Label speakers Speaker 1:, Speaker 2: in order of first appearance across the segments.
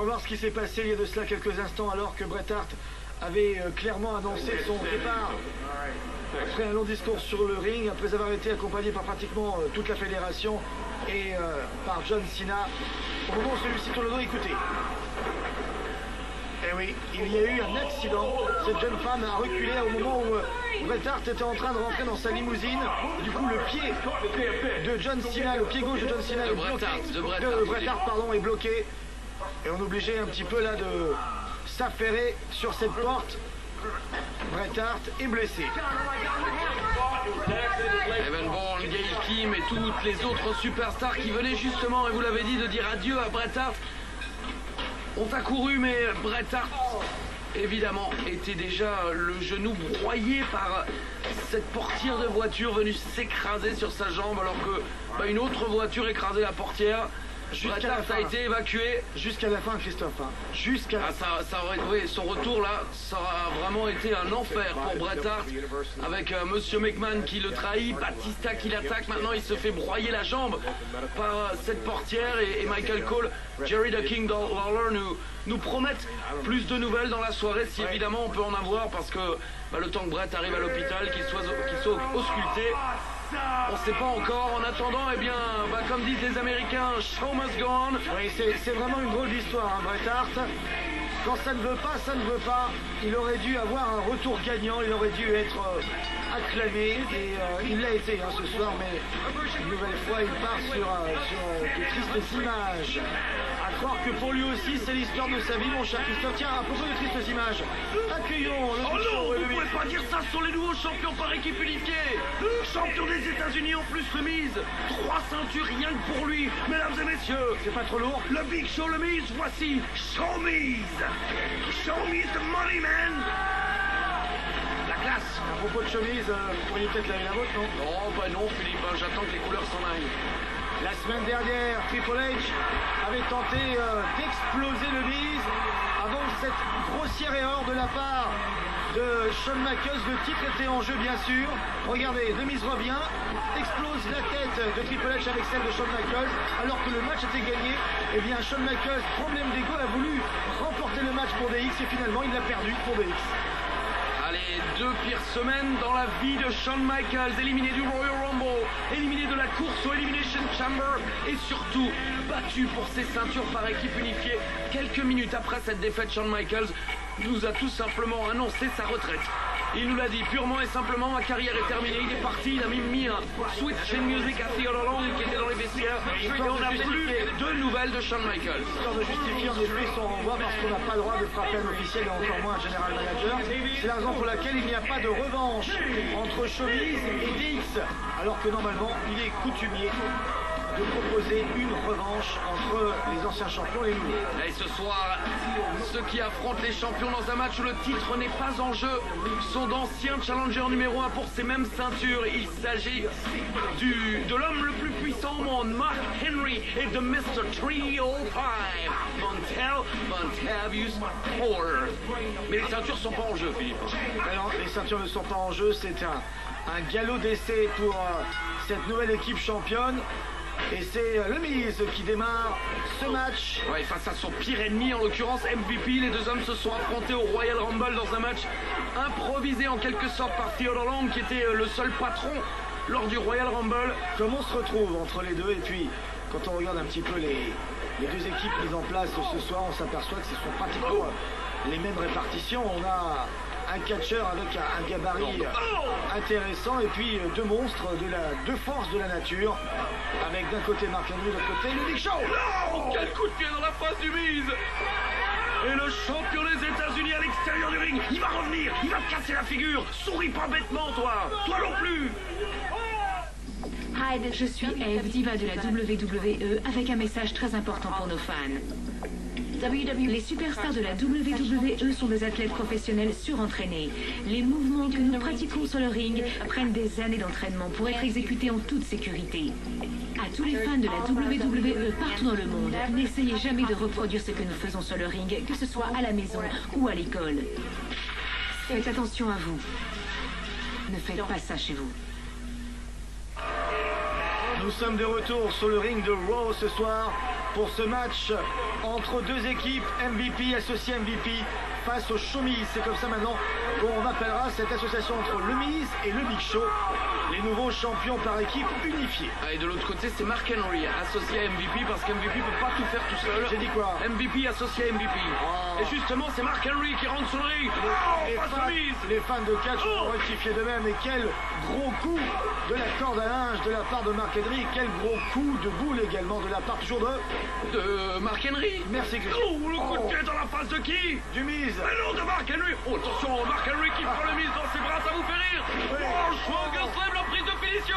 Speaker 1: va voir ce qui s'est passé il y a de cela quelques instants alors que Bret Hart avait clairement annoncé son départ. Après un long discours sur le ring, après avoir été accompagné par pratiquement toute la fédération et par John Cena. Au moment où celui-ci tourne le dos, écoutez. Eh oui, il y a eu un accident. Cette jeune femme a reculé au moment où Bret Hart était en train de rentrer dans sa limousine. Du coup, le pied de John Cena, le pied gauche de John Cena est bloqué. De Bret Hart, pardon, est bloqué. Et on est obligé un petit peu là de s'affairer sur cette porte. Bret Hart est blessé.
Speaker 2: Evan Bourne, Gail Kim et toutes les autres superstars qui venaient justement, et vous l'avez dit, de dire adieu à Bret Hart ont accouru, mais Bret Hart, évidemment, était déjà le genou broyé par cette portière de voiture venue s'écraser sur sa jambe alors que une autre voiture écrasait la portière. Bret Hart a été évacué.
Speaker 1: Jusqu'à la fin, Christophe. Hein. Jusqu'à la fin.
Speaker 2: Oui, son retour là, ça aura vraiment été un enfer pour Bret Hart. Avec Monsieur McMahon qui le trahit, Batista qui l'attaque. Maintenant, il se fait broyer la jambe par cette portière. Et Michael Cole, Jerry the King Lawler nous promettent plus de nouvelles dans la soirée, si évidemment on peut en avoir, parce que le temps que Bret arrive à l'hôpital, qu'il soit ausculté. On ne sait pas encore. En attendant, eh bien, comme disent les Américains, show must go on.
Speaker 1: Oui, c'est vraiment une drôle d'histoire, hein, Bret Hart. Quand ça ne veut pas, ça ne veut pas. Il aurait dû avoir un retour gagnant, il aurait dû être acclamé, et il l'a été ce soir, mais une nouvelle fois, il part sur de tristes images. À croire que pour lui aussi, c'est l'histoire de sa vie, mon cher Christophe. Tiens, à propos de tristes images, accueillons le
Speaker 2: non, vous pouvez pas dire ça sur les nouveaux champions par équipe unifiée. Champion des États-Unis en plus remise. 3 ceintures rien que pour lui, mesdames et messieurs.
Speaker 1: C'est pas trop lourd.
Speaker 2: Le Big Show, le Miz, voici Show Miz. Show Miz the money man. La classe.
Speaker 1: À propos de chemise, vous pourriez peut-être laver la vôtre, non?
Speaker 2: Non, Philippe, j'attends que les couleurs s'en aillent.
Speaker 1: La semaine dernière, Triple H avait tenté d'exploser le Miz avant cette grossière erreur de la part de Shawn Michaels. Le titre était en jeu, bien sûr. Regardez, le Miz revient, explose la tête de Triple H avec celle de Shawn Michaels, alors que le match était gagné. Eh bien, Shawn Michaels, problème d'ego, a voulu remporter le match pour DX et finalement il l'a perdu pour DX.
Speaker 2: Allez, 2 pires semaines dans la vie de Shawn Michaels, éliminé du Royal Rumble, éliminé de la course au Elimination Chamber et surtout battu pour ses ceintures par équipe unifiée. Quelques minutes après cette défaite, Shawn Michaels nous a tout simplement annoncé sa retraite. Il nous l'a dit purement et simplement, ma carrière est terminée, il est parti, il a même mis un Sweet Chin Music à Theodore Long qui était dans les vestiaires et on n'a plus de nouvelles de Shawn Michaels.
Speaker 1: Histoire de justifier en effet son renvoi parce qu'on n'a pas le droit de frapper un officiel et encore moins un général manager. C'est la raison pour laquelle il n'y a pas de revanche entre Showbiz et DX, alors que normalement il est coutumier de proposer une revanche entre les anciens champions et les nouveaux.
Speaker 2: Et ce soir, ceux qui affrontent les champions dans un match où le titre n'est pas en jeu sont d'anciens challengers numéro 1 pour ces mêmes ceintures. Il s'agit de l'homme le plus puissant au monde, Mark Henry, et de Mr. 305, Montavious Ford. Mais les ceintures sont pas en jeu, Philippe.
Speaker 1: Alors, les ceintures ne sont pas en jeu, c'est un galop d'essai pour cette nouvelle équipe championne. Et c'est le Miz qui démarre ce match.
Speaker 2: Ouais, face à son pire ennemi, en l'occurrence MVP, les deux hommes se sont affrontés au Royal Rumble dans un match improvisé en quelque sorte par Theodore Long, qui était le seul patron lors du Royal Rumble.
Speaker 1: Comment on se retrouve entre les deux? Et puis, quand on regarde un petit peu les deux équipes mises en place ce soir, on s'aperçoit que ce sont pratiquement les mêmes répartitions. On a un catcheur avec un gabarit intéressant et puis deux forces de la nature, avec d'un côté Mark Henry, de l'autre côté le Big Show.
Speaker 2: Oh, quel coup de pied dans la face du Miz! Et le champion des États-Unis à l'extérieur du ring, il va revenir, il va te casser la figure. Souris pas bêtement, toi non plus.
Speaker 3: Hi, je suis Eve, diva de la WWE, avec un message très important pour nos fans. Les superstars de la WWE sont des athlètes professionnels surentraînés. Les mouvements que nous pratiquons sur le ring prennent des années d'entraînement pour être exécutés en toute sécurité. À tous les fans de la WWE partout dans le monde, n'essayez jamais de reproduire ce que nous faisons sur le ring, que ce soit à la maison ou à l'école. Faites attention à vous. Ne faites pas ça chez vous.
Speaker 1: Nous sommes de retour sur le ring de Raw ce soir. pour ce match entre deux équipes, MVP, associé MVP, face au Show Miz. C'est comme ça maintenant qu'on appellera cette association entre le Miz et le Big Show, les nouveaux champions par équipe unifiés.
Speaker 2: Et de l'autre côté, c'est Mark Henry, associé à MVP, parce qu'MVP peut pas tout faire tout seul.
Speaker 1: J'ai dit quoi?
Speaker 2: MVP associé à MVP.
Speaker 1: Oh.
Speaker 2: Et justement, c'est Mark Henry qui rentre sur le ring.
Speaker 1: Les fans de catch ont rectifié de même. Et quel gros coup de la corde à linge de la part de Mark Henry. Quel gros coup de boule également de la part toujours
Speaker 2: de Mark Henry.
Speaker 1: Merci Christian.
Speaker 2: Oh, le coup de pied dans la face de qui?
Speaker 1: Du Miz.
Speaker 2: Mais non, de Mark Henry. Oh, attention, Mark Henry qui prend le Miz dans ses bras, ça vous fait rire?
Speaker 1: Oui.
Speaker 2: Oh, Schwager la prise de finition.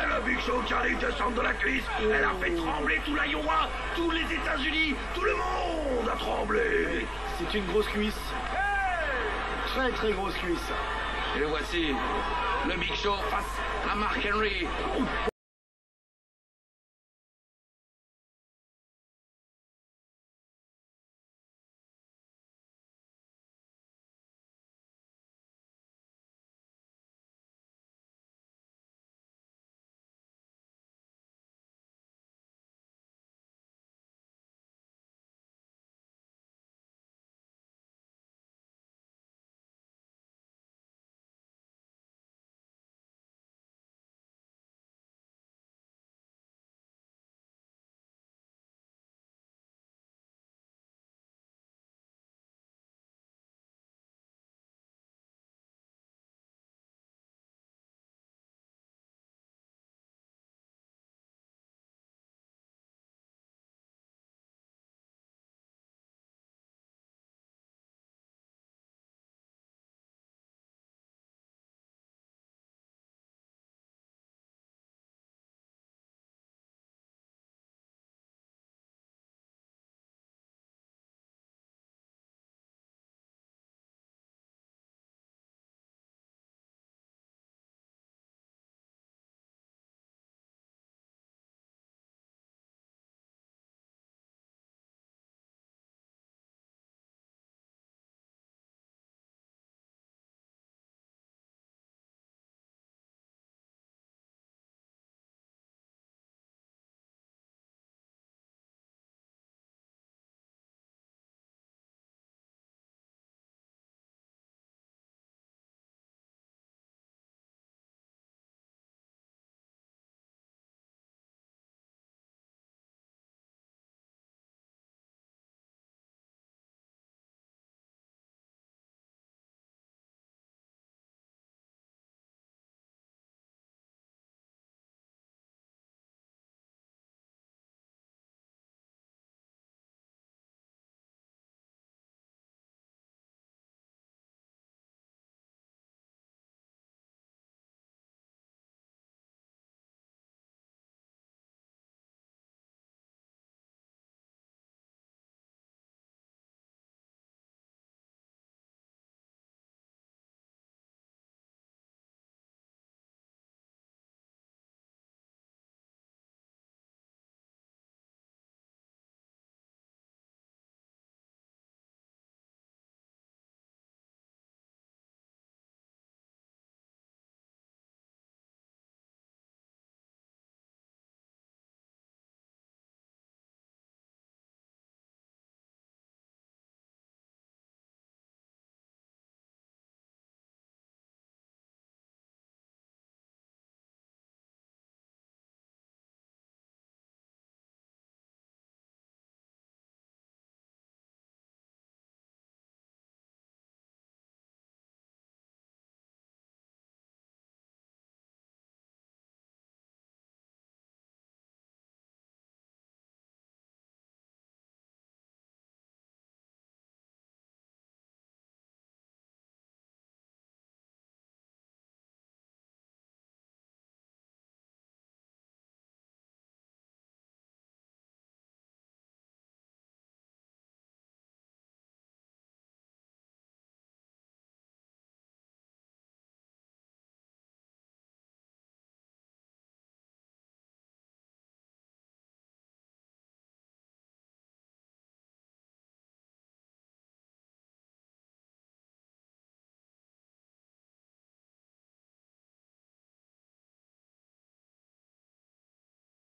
Speaker 2: Le Big Show qui arrive descendre de la cuisse. Elle a fait trembler tout l'Iowa, tous les États-Unis, tout le monde a tremblé.
Speaker 1: C'est une grosse cuisse. Très très grosse cuisse.
Speaker 2: Et le voici, le Big Show face à Mark Henry.